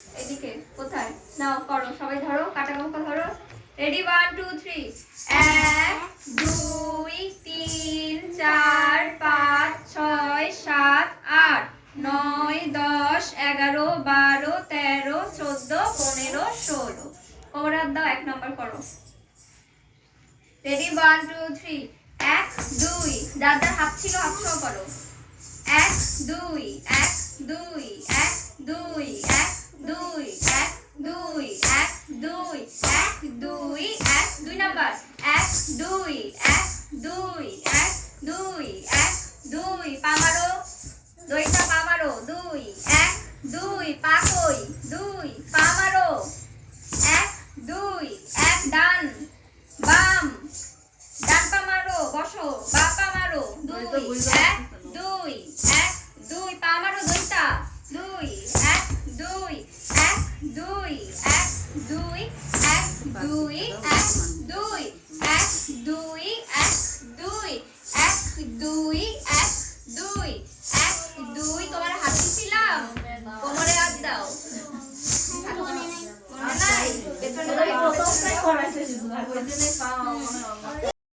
এদিকে কোথায় নাও করো সবাই ধরো কাটা মুখা ধরো রেডি 1 2 3 1 2 3 4 5 6 7 8 9 10 11 12 13 14 15 16 কোমর হাত দাও 1 নাম্বার করো রেডি 1 2 3 1 2 যার যার হাত ছিল হাত সহ করো 1 2 1 2 1 2 1 2 1 2 1 2 1 2 1 2 নাম্বার 1 2 1 2 1 2 1 2 পা মারো দুইটা পা মারো 2 1 2 পা কই 2 পা মারো 1 2 1 ডান বাম ডান পা মারো বসো বাম পা মারো 2 1 2 1 2 পা মারো দুইটা 2 1 2 1 2 1 2 1 2 1 2 1 2 1 2 1 2 1 2 1 2 তোমার হাত দিছিলাম কোমরে হাত দাও মনে নাই পেছনে